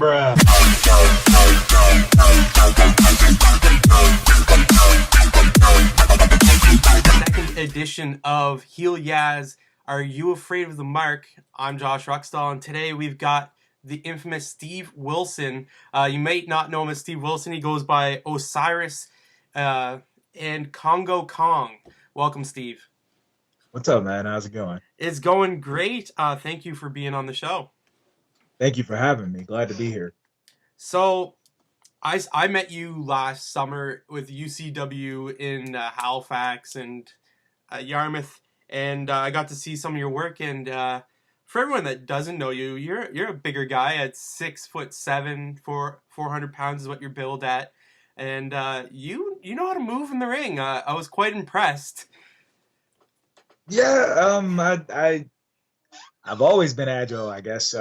Second edition of Heel Yaz, Are You Afraid of the Mark? I'm Josh Ruckstall, and today we've got the infamous Steve Wilson. You might not know him as Steve Wilson. He goes by Osiris and Kongo Kong. Welcome, Steve. What's up, man? How's it going? It's going great. Thank you for being on the show. Thank you for having me. Glad to be here. So, I met you last summer with UCW in Halifax and Yarmouth, and I got to see some of your work. And for everyone that doesn't know you, you're a bigger guy at 6'7", 400 pounds is what you're billed at, and you know how to move in the ring. I was quite impressed. Yeah, I've always been agile, I guess.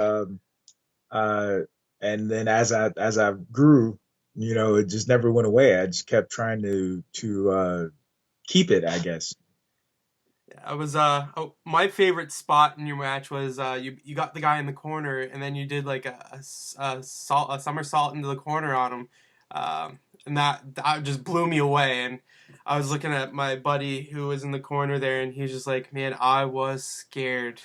And then as I grew, it just never went away. I just kept trying to keep it, I guess. I was my favorite spot in your match was you got the guy in the corner, and then you did like a somersault into the corner on him, and that just blew me away. And I was looking at my buddy who was in the corner there, and he was just like, "Man, I was scared."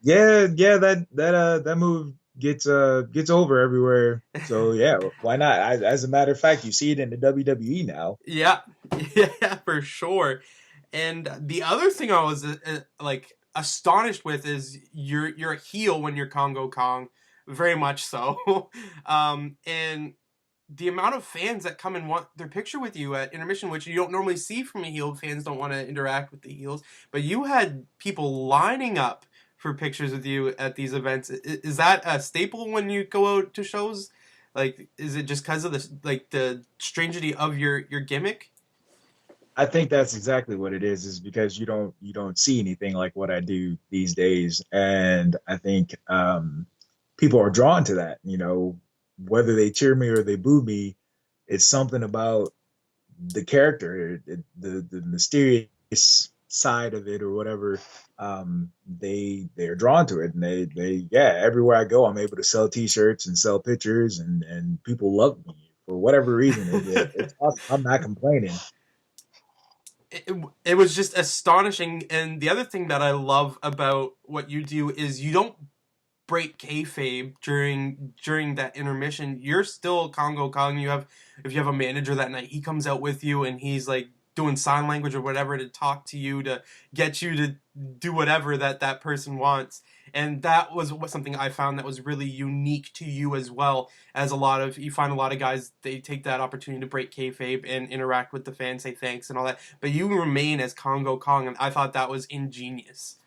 Yeah, that move gets over everywhere. So yeah, why not? As a matter of fact, you see it in the WWE now. Yeah, for sure. And the other thing I was like astonished with is you're a heel when you're Kongo Kong, very much so. And the amount of fans that come and want their picture with you at intermission, which you don't normally see from a heel. Fans don't want to interact with the heels, but you had people lining up for pictures with you at these events. Is that a staple when you go out to shows? Like, is it just because of the strangity of your gimmick? I think that's exactly what it is because you don't see anything like what I do these days. And I think people are drawn to that, whether they cheer me or they boo me. It's something about the character, the mysterious side of it or whatever. They're drawn to it, and they everywhere I go, I'm able to sell T-shirts and sell pictures, and people love me for whatever reason. It's awesome. I'm not complaining. It was just astonishing. And the other thing that I love about what you do is you don't break kayfabe during that intermission. You're still Kongo Kong. If you have a manager that night, he comes out with you and he's like doing sign language or whatever to talk to you, to get you to do whatever that person wants. And that was something I found that was really unique to you, as well as you find a lot of guys, they take that opportunity to break kayfabe and interact with the fans, say thanks and all that. But you remain as Kongo Kong, and I thought that was ingenious.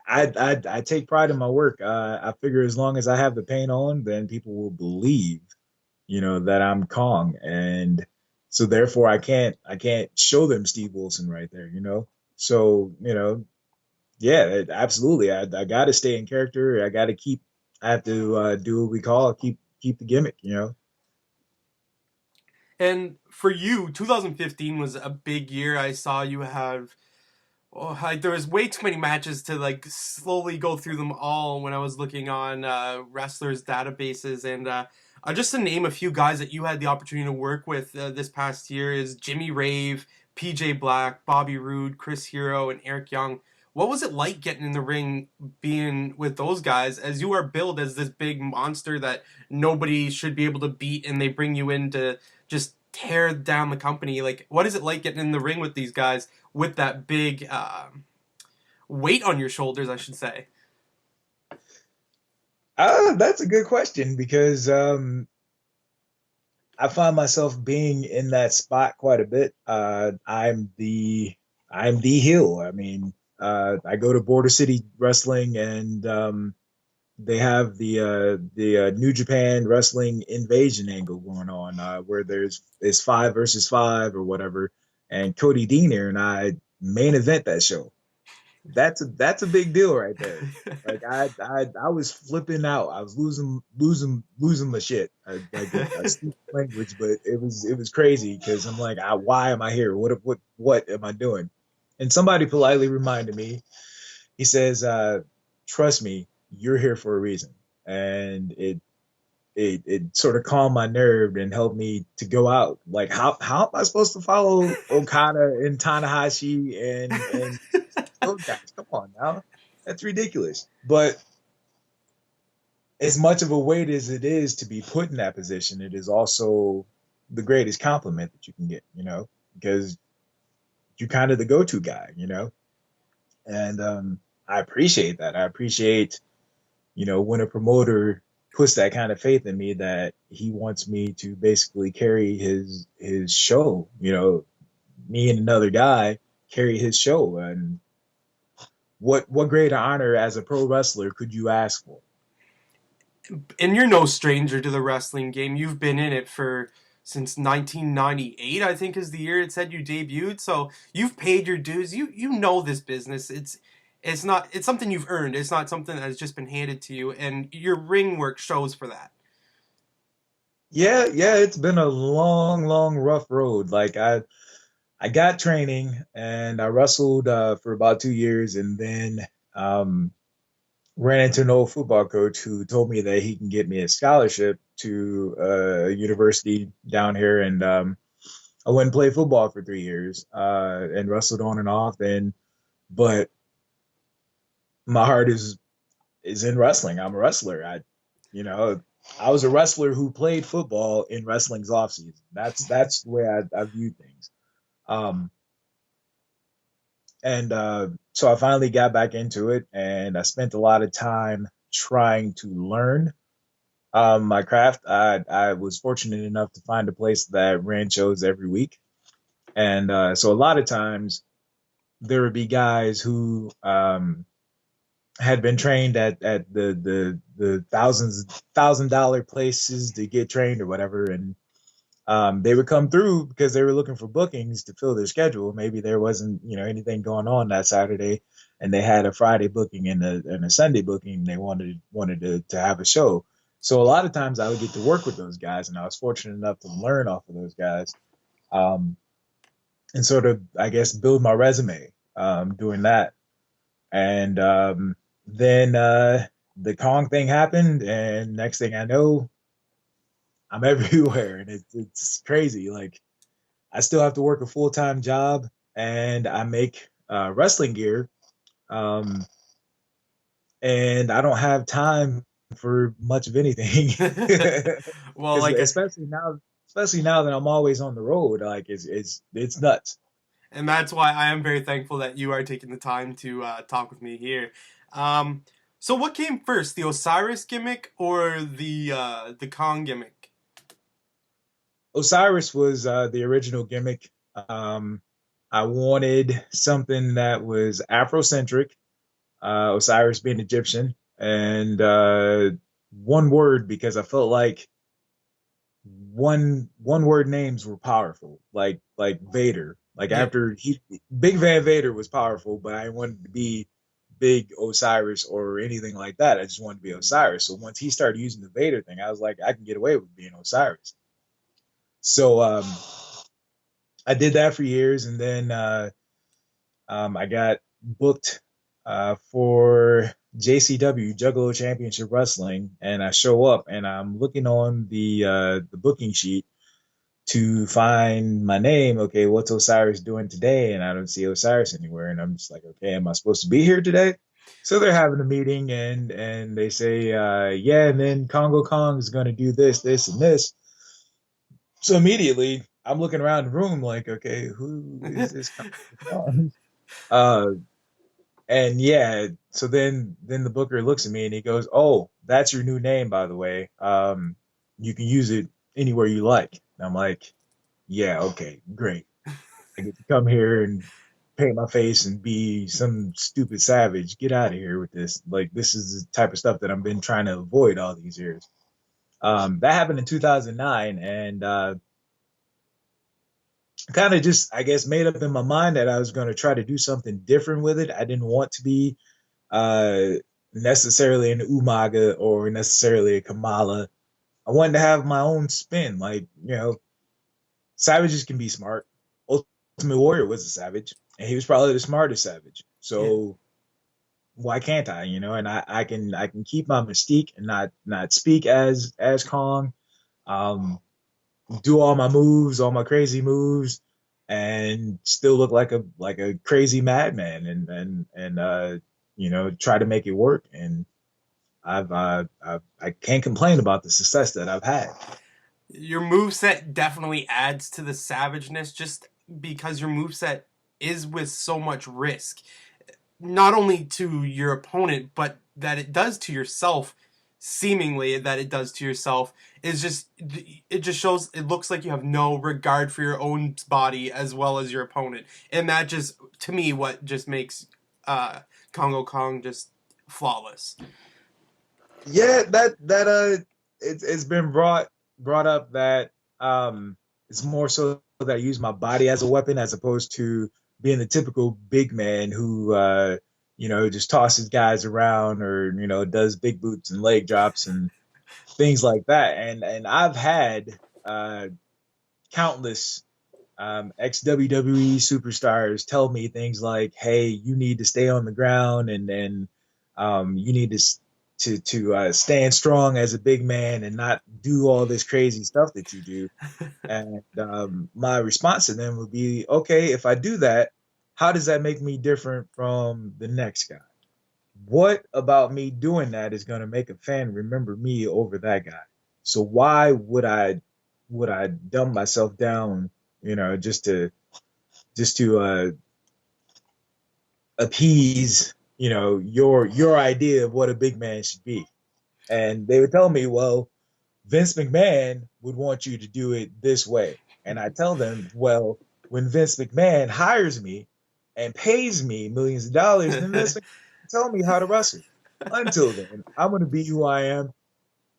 I take pride in my work. I figure as long as I have the paint on, then people will believe, that I'm Kong, and so therefore I can't show them Steve Wilson right there, So yeah, absolutely. I got to stay in character. I have to do what we call keep the gimmick, And for you, 2015 was a big year. I saw you have there was way too many matches to like slowly go through them all when I was looking on wrestlers' databases. And just to name a few guys that you had the opportunity to work with this past year is Jimmy Rave, PJ Black, Bobby Roode, Chris Hero, and Eric Young. What was it like getting in the ring, being with those guys, as you are billed as this big monster that nobody should be able to beat, and they bring you in to just tear down the company? Like, what is it like getting in the ring with these guys with that big weight on your shoulders, I should say? That's a good question because I find myself being in that spot quite a bit. I'm the heel. I mean, I go to Border City Wrestling, and they have the New Japan Wrestling Invasion angle going on, where it's 5 versus 5 or whatever, and Cody Deaner and I main event that show. That's a big deal right there. Like I was flipping out. I was losing my shit. I speak language, but it was crazy because I'm like, why am I here? What am I doing? And somebody politely reminded me. He says, "Trust me, you're here for a reason. And it sort of calmed my nerve and helped me to go out. Like how am I supposed to follow Okada and Tanahashi and those guys? Come on now. That's ridiculous. But as much of a weight as it is to be put in that position, it is also the greatest compliment that you can get, because you're kind of the go-to guy, and I appreciate that. I appreciate, when a promoter puts that kind of faith in me that he wants me to basically carry his show, me and another guy carry his show. And what greater honor as a pro wrestler could you ask for? And you're no stranger to the wrestling game. You've been in it for since 1998, I think is the year it said you debuted. So you've paid your dues. You know this business. It's something you've earned. It's not something that has just been handed to you, and your ring work shows for that. Yeah, it's been a long, long, rough road. Like I got training and I wrestled for about 2 years, and then um, ran into an old football coach who told me that he can get me a scholarship to a university down here, and I went and played football for 3 years and wrestled on and off. And but my heart is in wrestling. I'm a wrestler. You know, I was a wrestler who played football in wrestling's off season. That's the way I view things. Um, and so I finally got back into it, and I spent a lot of time trying to learn my craft. I was fortunate enough to find a place that ran shows every week, and so a lot of times there would be guys who had been trained at the $1,000 places to get trained or whatever, and they would come through because they were looking for bookings to fill their schedule. Maybe there wasn't anything going on that Saturday, and they had a Friday booking and a Sunday booking. And they wanted to have a show. So a lot of times I would get to work with those guys, and I was fortunate enough to learn off of those guys, um, and sort of, I guess, build my resume doing that. And then the Kong thing happened, and next thing I know, I'm everywhere, and it's crazy. Like I still have to work a full time job, and I make wrestling gear, um, and I don't have time for much of anything, Well, because especially now that I'm always on the road, like it's nuts. and that's why I am very thankful that you are taking the time to talk with me here. Um, so, what came first, the Osiris gimmick or the Kong gimmick? Osiris was the original gimmick. Um, I wanted something that was Afrocentric, Osiris being Egyptian, and one word, because I felt like one word names were powerful, like Vader. Like Yeah. after Big Van Vader was powerful, but I wanted to be Big Osiris or anything like that. I just wanted to be Osiris. So once he started using the Vader thing, I was like, I can get away with being Osiris. So I did that for years, and then I got booked for JCW, Juggalo Championship Wrestling, and I show up and I'm looking on the booking sheet to find my name. Okay, what's Osiris doing today? And I don't see Osiris anywhere, and I'm just like, okay, am I supposed to be here today? So they're having a meeting, and they say, yeah, and then Kongo Kongs is going to do this, this, and this. So immediately I'm looking around the room like, okay, who is this Kongo Kong? Uh, And yeah, so then the booker looks at me and he goes, "Oh, that's your new name, by the way. You can use it anywhere you like." And I'm like, "Yeah, okay, great. I get to come here and paint my face and be some stupid savage. Get out of here with this. Like this is the type of stuff that I've been trying to avoid all these years." That happened in 2009, and kind of just, I guess, made up in my mind that I was going to try to do something different with it. I didn't want to be uh, necessarily an Umaga or necessarily a Kamala. I wanted to have my own spin. Like, savages can be smart. Ultimate Warrior was a savage, and he was probably the smartest savage. Yeah. So why can't I? And I can keep my mystique and not speak as Kong. Um, do all my moves, all my crazy moves, and still look like a crazy madman, and try to make it work. And I can't complain about the success that I've had. Your moveset definitely adds to the savageness just because your moveset is with so much risk. Not only to your opponent, but that it does to yourself, seemingly that it does to yourself, is just, it just shows, it looks like you have no regard for your own body as well as your opponent. And that just, to me, what just makes Congo Kong just flawless. Yeah, it's been brought up that it's more so that I use my body as a weapon as opposed to being the typical big man who just tosses guys around or does big boots and leg drops and things like that. And I've had countless ex WWE superstars tell me things like, "Hey, you need to stay on the ground, and you need to stand strong as a big man and not do all this crazy stuff that you do." And my response to them would be, "Okay, if I do that, how does that make me different from the next guy? What about me doing that is going to make a fan remember me over that guy? So why would I dumb myself down, just to appease, your idea of what a big man should be?" And they would tell me, "Well, Vince McMahon would want you to do it this way." And I tell them, "Well, when Vince McMahon hires me and pays me millions of dollars, then Vince McMahon can tell me how to wrestle. Until then, I'm going to be who I am,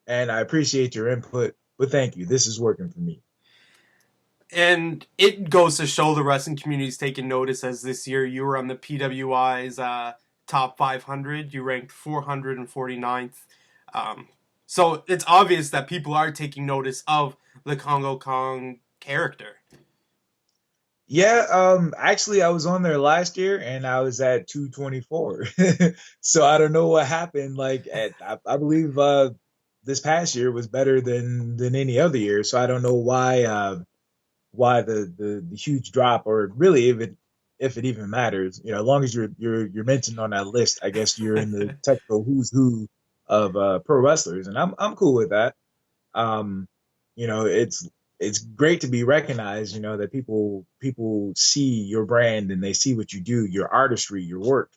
and I appreciate your input, but thank you. This is working for me." And it goes to show the wrestling community's taking notice, as this year you were on the PWI's top 500. You ranked 449th. So it's obvious that people are taking notice of the Congo Kong character. Yeah, actually, I was on there last year and I was at 224. So I don't know what happened. Like, I believe this past year was better than any other year. So I don't know why the huge drop, or really if it even matters. As long as you're mentioned on that list, I guess you're in the technical who's who of pro wrestlers, and I'm cool with that. um, it's great to be recognized. That people see your brand and they see what you do, your artistry, your work,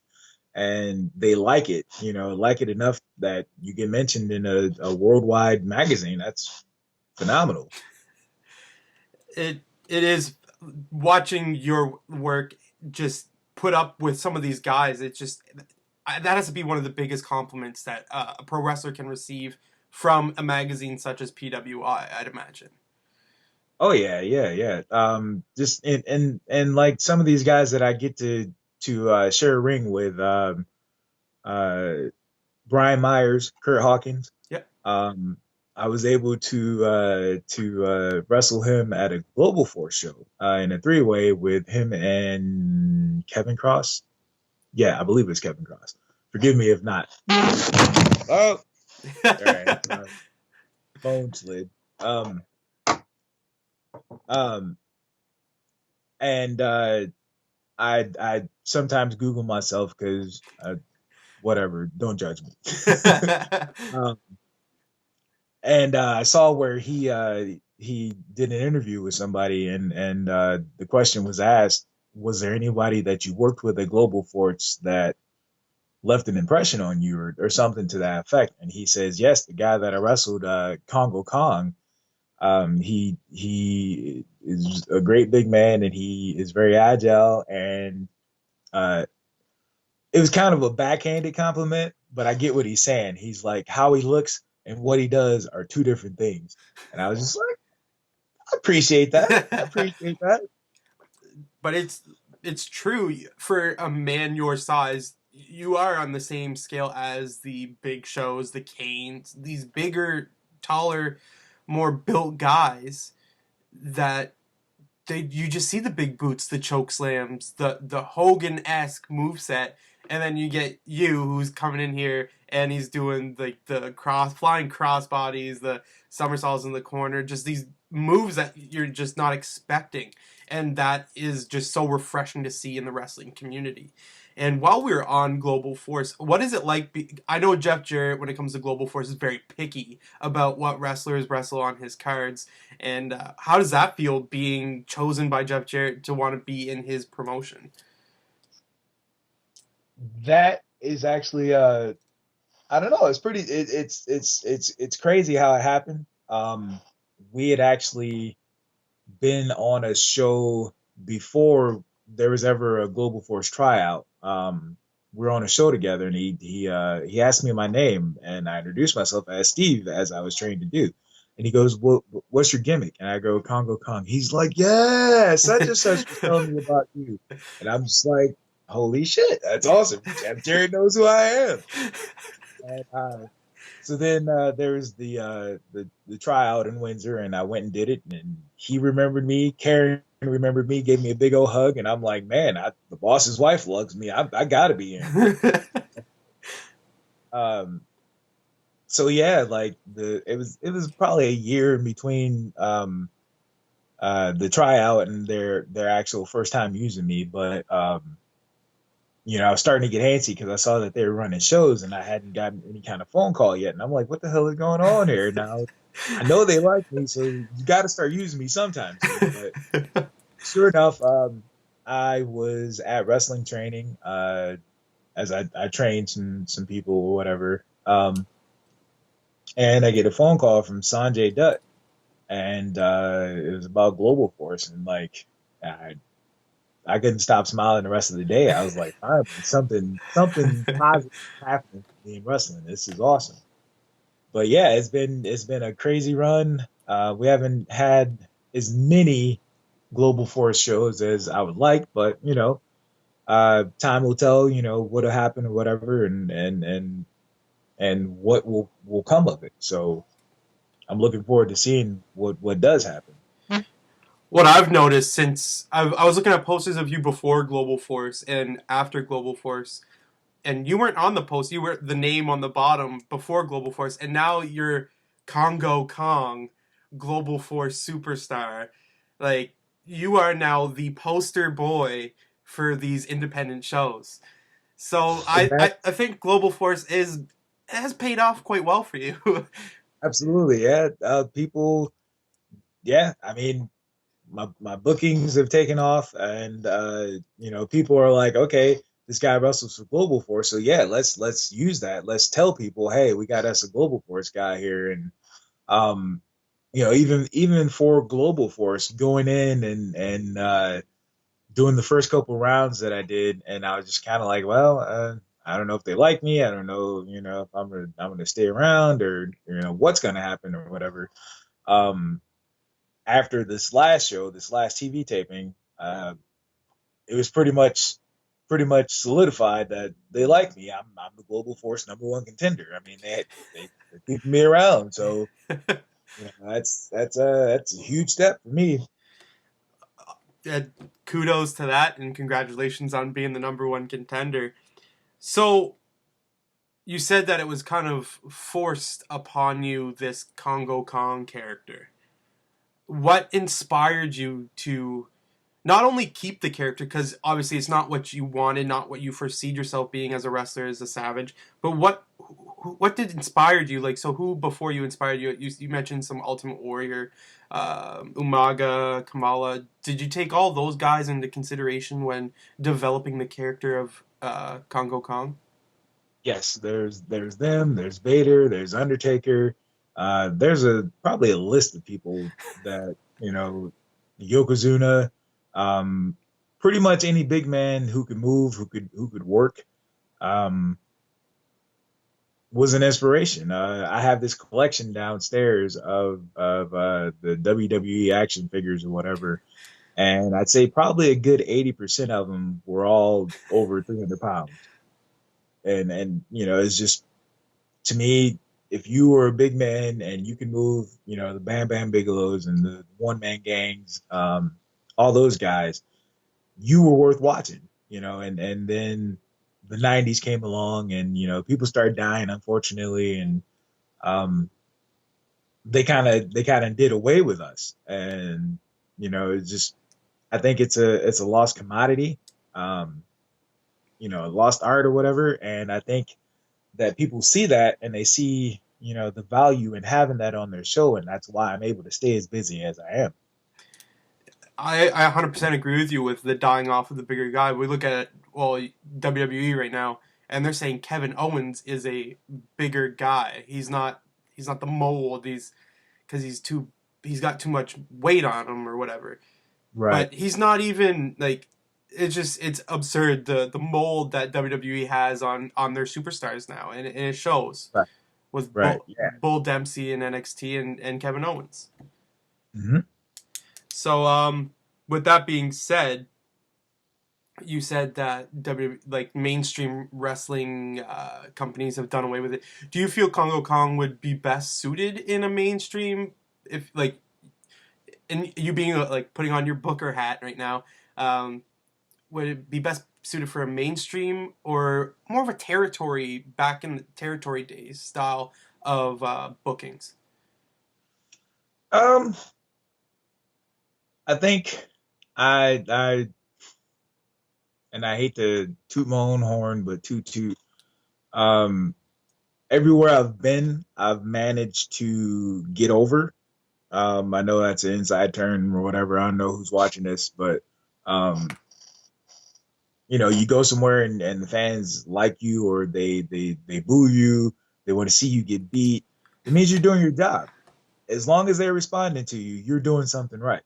and they like it. Like it enough that you get mentioned in a worldwide magazine. That's phenomenal. It is, watching your work just put up with some of these guys. It just, that has to be one of the biggest compliments that a pro wrestler can receive from a magazine such as PWI, I'd imagine. Oh yeah, yeah, yeah. Just and like some of these guys that I get to share a ring with, uh, Brian Myers, Kurt Hawkins. Yep. Um, I was able to wrestle him at a Global Force show in a three-way with him and Kevin Cross. Yeah, I believe it's Kevin Cross. Forgive me if not. Oh, all right. Phone slid. Um, um, and I sometimes Google myself because whatever. Don't judge me. um, and I saw where he did an interview with somebody, and the question was asked, was there anybody that you worked with at Global Force that left an impression on you, or something to that effect? And he says, yes, the guy that I wrestled, Kongo Kong. He is a great big man, and he is very agile, and uh, it was kind of a backhanded compliment, but I get what he's saying. He's like, how he looks and what he does are two different things. And I was just like, I appreciate that. I appreciate that. But it's true for a man your size. You are on the same scale as the Big Shows, the Canes, these bigger, taller, more built guys that you just see the big boots, the choke slams, the Hogan esque moveset, and then you get you who's coming in here and he's doing like the flying cross bodies, the somersaults in the corner, just these moves that you're just not expecting, and that is just so refreshing to see in the wrestling community. And while we're on Global Force, what is it like? I know Jeff Jarrett, when it comes to Global Force, is very picky about what wrestlers wrestle on his cards. And how does that feel, being chosen by Jeff Jarrett to want to be in his promotion? That is actually I don't know. It's pretty. It's crazy how it happened. We had actually been on a show before there was ever a Global Force tryout. We were on a show together, and he asked me my name, and I introduced myself as Steve, as I was trained to do. And he goes, "What's your gimmick?" And I go, "Congo Kong." He's like, "Yeah, such and such was telling me about you," and I'm just like, "Holy shit, that's awesome! Jeff Jarrett knows who I am." And, so then there was the tryout in Windsor, and I went and did it. And he remembered me. Karen remembered me, gave me a big old hug, and I'm like, man, the boss's wife loves me. I got to be in. Um, so yeah, like it was probably a year in between the tryout and their actual first time using me, but I was starting to get antsy because I saw that they were running shows and I hadn't gotten any kind of phone call yet. And I'm like, what the hell is going on here? Now, I know they like me, so you got to start using me sometime soon. But sure enough, I was at wrestling training as I trained some people or whatever. And I get a phone call from Sanjay Dutt, and it was about Global Force. And like, I couldn't stop smiling the rest of the day. I was like, finally, something positive happening for me in wrestling. This is awesome. But yeah, it's been a crazy run. We haven't had as many Global Force shows as I would like, but time will tell. What'll happen or whatever, and what will come of it. So I'm looking forward to seeing what does happen. What I've noticed since I was looking at posters of you before Global Force and after Global Force, and you weren't on the post, you were the name on the bottom before Global Force, and now you're Kongo Kong, Global Force superstar. Like, you are now the poster boy for these independent shows. So And I think Global Force is has paid off quite well for you. absolutely, yeah. People, yeah. I mean, my bookings have taken off, and people are like, okay, this guy wrestles for Global Force, so yeah, let's use that. Let's tell people, hey, we got us a Global Force guy here, and um, even for Global Force, going in and doing the first couple rounds that I did, and I was just kind of like, well, I don't know if they like me. I don't know, if I'm gonna stay around or what's gonna happen or whatever. Um, After this last show, this last TV taping, it was pretty much solidified that they like me. I'm the Global Force #1 contender. I mean, they keep me around, so that's a huge step for me. uh, Kudos to that, and congratulations on being the #1 contender. So you said that it was kind of forced upon you, this Congo Kong character. What inspired you to not only keep the character, because obviously it's not what you wanted, not what you foreseed yourself being as a wrestler, as a savage, but what did inspired you? Like, so who before you inspired you? You mentioned some Ultimate Warrior, Umaga, Kamala. Did you take all those guys into consideration when developing the character of Congo Kong? Yes, there's them, there's Vader, there's Undertaker. There's probably a list of people that Yokozuna, um, pretty much any big man who could move, who could work, um, was an inspiration. I have this collection downstairs of the WWE action figures or whatever, and I'd say probably a good 80% of them were all over 300 pounds, and it's just, to me, if you were a big man and you can move, the Bam Bam Bigelows and the one man gangs, all those guys, you were worth watching, and then the '90s came along, and people started dying, unfortunately, and um, they kind of did away with us, and it's just I think it's a lost commodity, um, a lost art or whatever, and I think that people see that and they see the value in having that on their show, and that's why I'm able to stay as busy as I am. I 100% agree with you with the dying off of the bigger guy. We look at, well, WWE right now, and they're saying Kevin Owens is a bigger guy. He's not the mold. Because he's got too much weight on him or whatever. Right, But he's not even like, it's absurd the mold that WWE has on their superstars now, and it shows right, with right. Yeah. Bull Dempsey in NXT and Kevin Owens. Hmm. So with that being said, you said that like mainstream wrestling companies have done away with it. Do you feel Kongo Kong would be best suited in a mainstream, if like, and you being like putting on your Booker hat right now, um, would it be best suited for a mainstream or more of a territory, back in the territory days style of bookings? Um, I think I and I hate to toot my own horn, but toot toot. Um, Everywhere I've been, I've managed to get over. I know that's an inside term or whatever. I don't know who's watching this, but um, you go somewhere and the fans like you or they boo you, they want to see you get beat. It means you're doing your job. As long as they're responding to you, you're doing something right.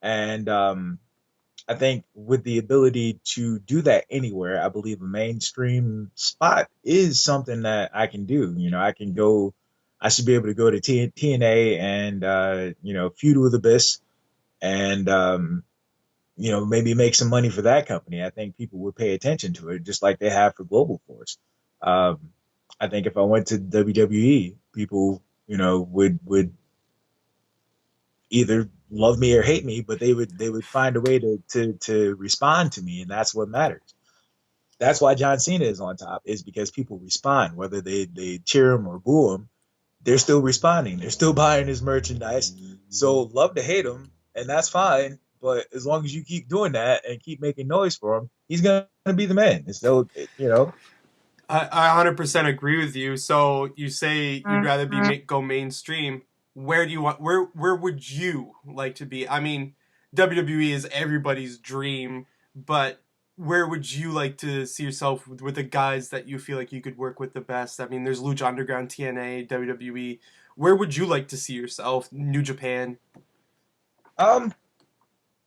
And I think with the ability to do that anywhere, I believe a mainstream spot is something that I can do. I can go. I should be able to go to TNA and feud with Abyss and maybe make some money for that company. I think people would pay attention to it just like they have for Global Force. Um, I think if I went to WWE, people would either love me or hate me, but they would find a way to respond to me, and that's what matters. That's why John Cena is on top, is because people respond, whether they cheer him or boo him. They're still responding. They're still buying his merchandise. So love to hate him, and that's fine. But as long as you keep doing that and keep making noise for him, he's gonna be the man. And so I 100% agree with you. So you say you'd rather go mainstream. Where do you want? Where would you like to be? I mean, WWE is everybody's dream, but where would you like to see yourself with the guys that you feel like you could work with the best? I mean, there's Lucha Underground, TNA, WWE. Where would you like to see yourself? New Japan. um,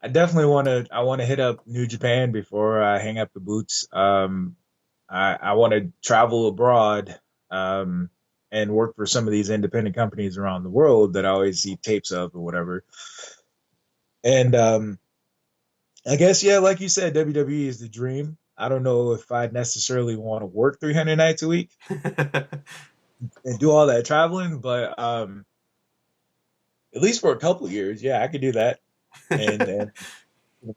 I definitely want to hit up New Japan before I hang up the boots. I want to travel abroad and work for some of these independent companies around the world that I always see tapes of or whatever. And I guess, yeah, like you said, WWE is the dream. I don't know if I necessarily want to work 300 nights a week and do all that traveling, but at least for a couple of years, yeah, I could do that. And the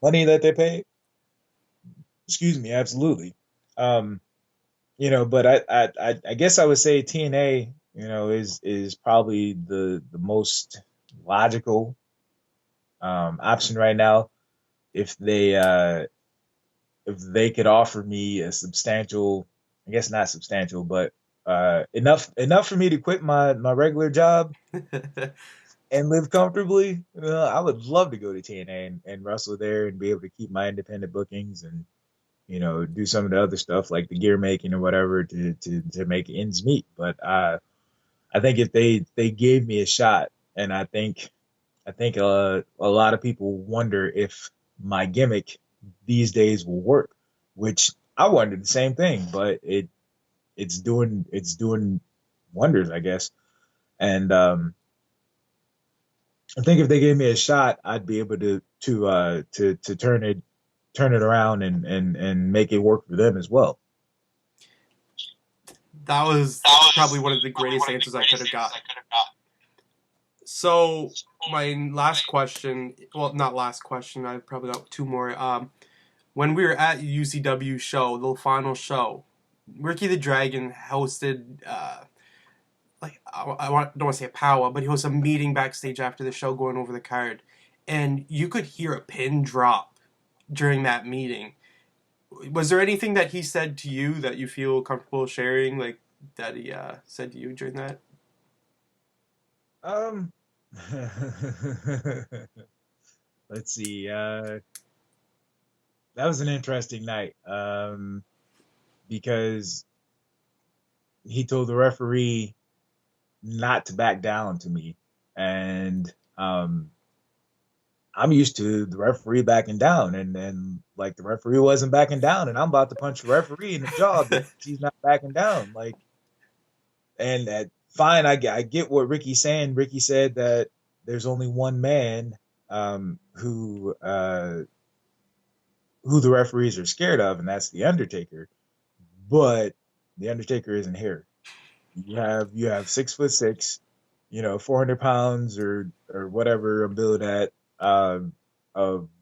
money that they pay, excuse me, absolutely. Um, but I guess I would say TNA, is probably the most logical option right now. If they could offer me a substantial, I guess not substantial, but enough for me to quit my regular job and live comfortably, I would love to go to TNA and wrestle there and be able to keep my independent bookings and do some of the other stuff like the gear making or whatever to make ends meet. But I think if they gave me a shot, and I think a lot of people wonder if my gimmick these days will work, which I wondered the same thing, but it's doing wonders, I guess. And I think if they gave me a shot, I'd be able to turn it around and make it work for them as well. That was probably one of the greatest answers I could have got. So my last question, well, not last question. I've probably got two more. when we were at UCW show, the final show, Ricky the Dragon hosted like don't want to say a powwow, but he hosted a meeting backstage after the show, going over the card, and you could hear a pin drop during that meeting. Was there anything that he said to you that you feel comfortable sharing, like that he said to you during that? Um, let's see. That was an interesting night. Because he told the referee not to back down to me, and I'm used to the referee backing down, and like the referee wasn't backing down, and I'm about to punch the referee in the jaw because he's not backing down. Like, and fine, I get what Ricky's saying. Ricky said that there's only one man um, who uh, who the referees are scared of, and that's the Undertaker. But the Undertaker isn't here. You have 6'6", 400 pounds or whatever I'm billed at, a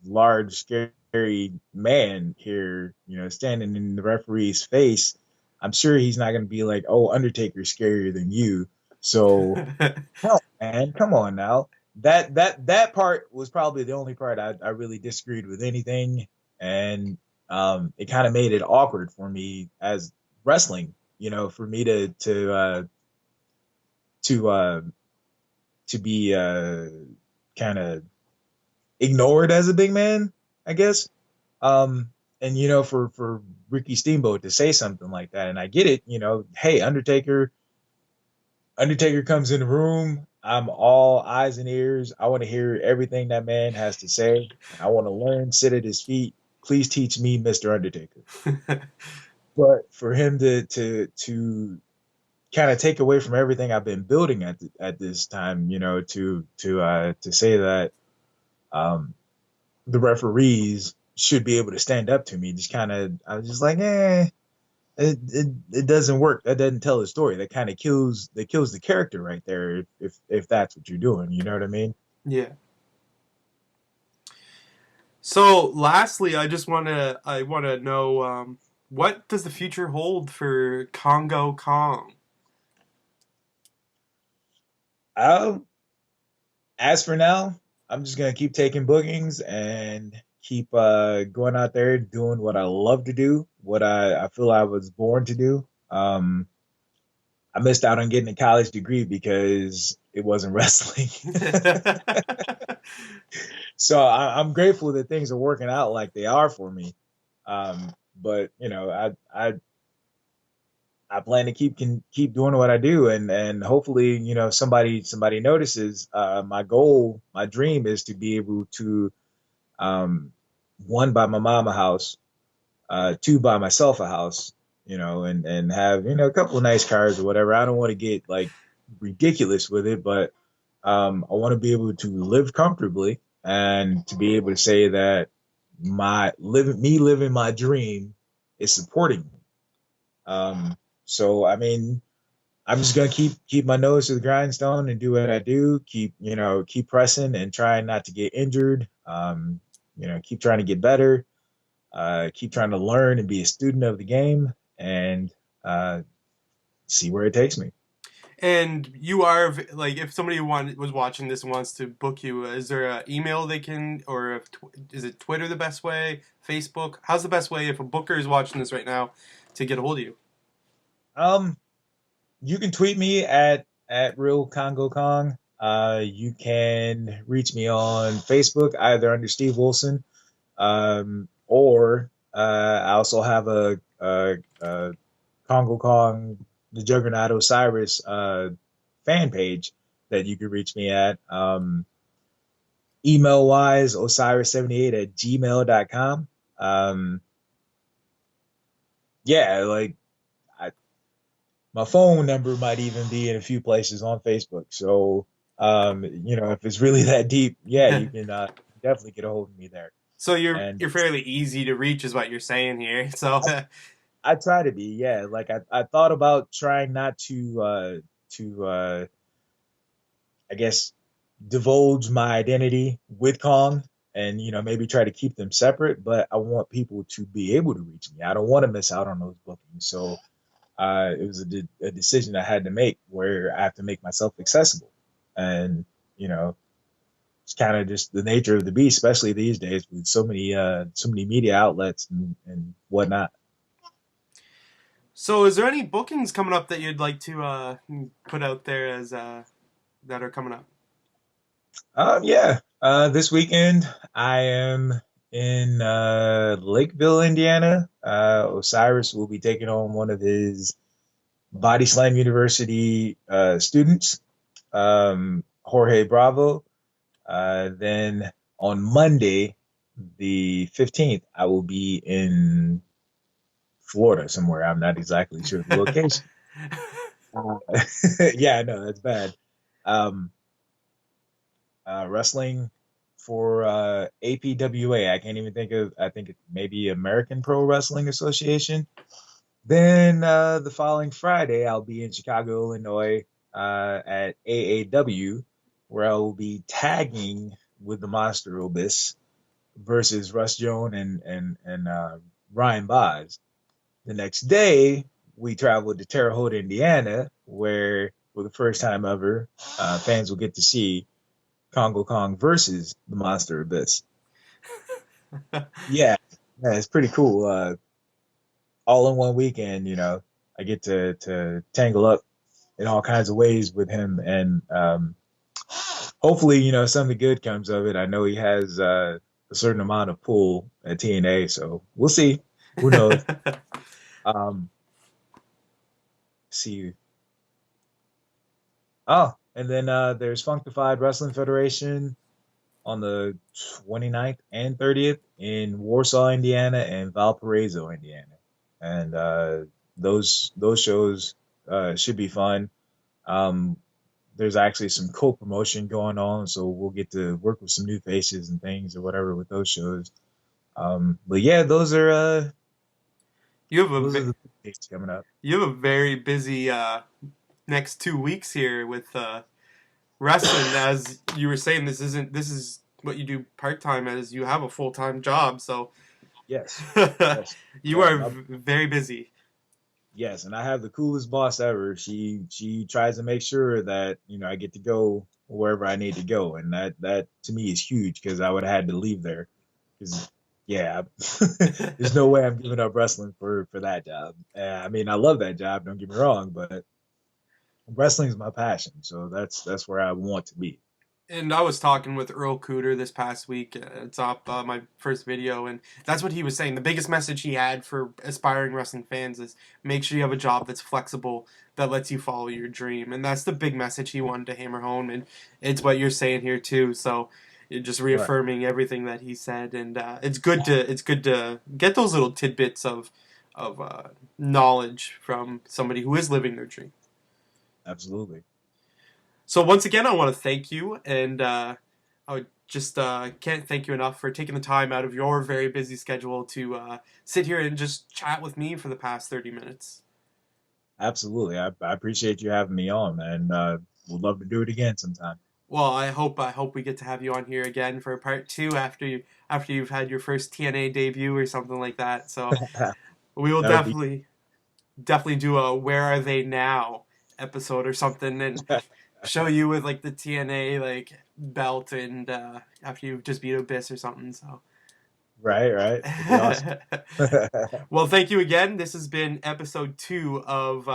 large, scary man here, standing in the referee's face. I'm sure he's not going to be like, "Oh, Undertaker's scarier than you." So, no, man, come on now. That part was probably the only part I really disagreed with anything, and it kind of made it awkward for me as wrestling. For me to to be kind of ignored as a big man, I guess. And for Ricky Steamboat to say something like that, and I get it. Hey, Undertaker comes in the room. I'm all eyes and ears. I want to hear everything that man has to say. I want to learn. Sit at his feet. Please teach me, Mr. Undertaker. But for him to kind of take away from everything I've been building at this time, to say that um, the referees should be able to stand up to me. Just kind of, I was just like, it doesn't work. That doesn't tell the story. That kills the character right there. If that's what you're doing, you know what I mean? Yeah. So, lastly, I want to know what does the future hold for Congo Kong? Um, as for now, I'm just gonna keep taking bookings and keep going out there doing what I love to do, what I feel I was born to do. I missed out on getting a college degree because it wasn't wrestling. So I'm grateful that things are working out like they are for me. But I plan to keep doing what I do, and hopefully somebody notices. My goal, my dream is to be able to um, one, buy my mom a house, two, buy myself a house, and have a couple of nice cars or whatever. I don't want to get like ridiculous with it, but I want to be able to live comfortably and to be able to say that me living my dream is supporting me. So I mean, I'm just gonna keep my nose to the grindstone and do what I do. Keep pressing and trying not to get injured. Keep trying to get better. Keep trying to learn and be a student of the game, and see where it takes me. And you are like, if somebody was watching this and wants to book you, is there an email they can, or is it Twitter the best way? Facebook? How's the best way if a booker is watching this right now to get a hold of you? Um, you can tweet me at real Congo Kong. You can reach me on Facebook either under Steve Wilson, or I also have a Kongo Kong, the Juggernaut Osiris fan page that you can reach me at. Email wise, osiris78 at gmail.com. Yeah, like I, my phone number might even be in a few places on Facebook. So, if it's really that deep, yeah, you can definitely get a hold of me there. So And you're fairly easy to reach, is what you're saying here. So I try to be, yeah. Like I thought about trying not to I guess divulge my identity with Kong. and maybe try to keep them separate. But I want people to be able to reach me. I don't want to miss out on those bookings. So it was a decision I had to make where I have to make myself accessible, and you know it's kind of just the nature of the beast, especially these days with so many media outlets and whatnot. So, is there any bookings coming up that you'd like to put out there as that are coming up? Yeah. This weekend I am in Lakeville, Indiana. Osiris will be taking on one of his Body Slam University students, Jorge Bravo. Then on Monday, the 15th, I will be in Florida somewhere. I'm not exactly sure the location. Uh, yeah, no, that's bad. Um, Wrestling for APWA. I can't even think of. I think it maybe American Pro Wrestling Association. Then the following Friday, I'll be in Chicago, Illinois, at AAW, where I will be tagging with the Monster Obis versus Russ Jones and Ryan Boz. The next day, we traveled to Terre Haute, Indiana, where for the first time ever, fans will get to see Kongo Kong versus the Monster Abyss. Yeah, yeah, it's pretty cool. All in one weekend, I get to tangle up in all kinds of ways with him, and hopefully, something good comes of it. I know he has a certain amount of pull at TNA, so we'll see. Who knows? Um, see. Oh, and then there's Funkified Wrestling Federation on the 29th and 30th in Warsaw, Indiana, and Valparaiso, Indiana. And those shows should be fun. Um, there's actually some co-promotion going on, so we'll get to work with some new faces and things or whatever with those shows. But yeah, you have a those are the dates coming up. you have a very busy next 2 weeks here with wrestling. As you were saying, this is what you do part time, as you have a full time job. So Yes, yes, you yeah, are very busy. yes, and I have the coolest boss ever. She tries to make sure that I get to go wherever I need to go, and that to me is huge because I would have had to leave there. Because yeah, there's no way I'm giving up wrestling for that job. I mean, I love that job. Don't get me wrong, but wrestling is my passion, so that's where I want to be. And I was talking with Earl Cooter this past week. It's up my first video, and that's what he was saying. The biggest message he had for aspiring wrestling fans is make sure you have a job that's flexible, that lets you follow your dream, and that's the big message he wanted to hammer home. And it's what you're saying here too. So you're just Right. reaffirming everything that he said, and it's good to get those little tidbits of knowledge from somebody who is living their dream. Absolutely. So once again, I want to thank you, and I would just can't thank you enough for taking the time out of your very busy schedule to sit here and just chat with me for the past 30 minutes. Absolutely. I appreciate you having me on, man. Would love to do it again sometime. Well, I hope we get to have you on here again for part two after you've had your first TNA debut or something like that. So we will That would be definitely do a Where Are They Now episode or something, and show you with like the TNA like belt, and after you just beat Abyss or something. So right, right. That'd be awesome. well, thank you again. This has been episode 2 of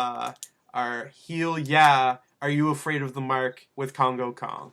our Heel Yeah, Are You Afraid of the Mark with Congo Kong.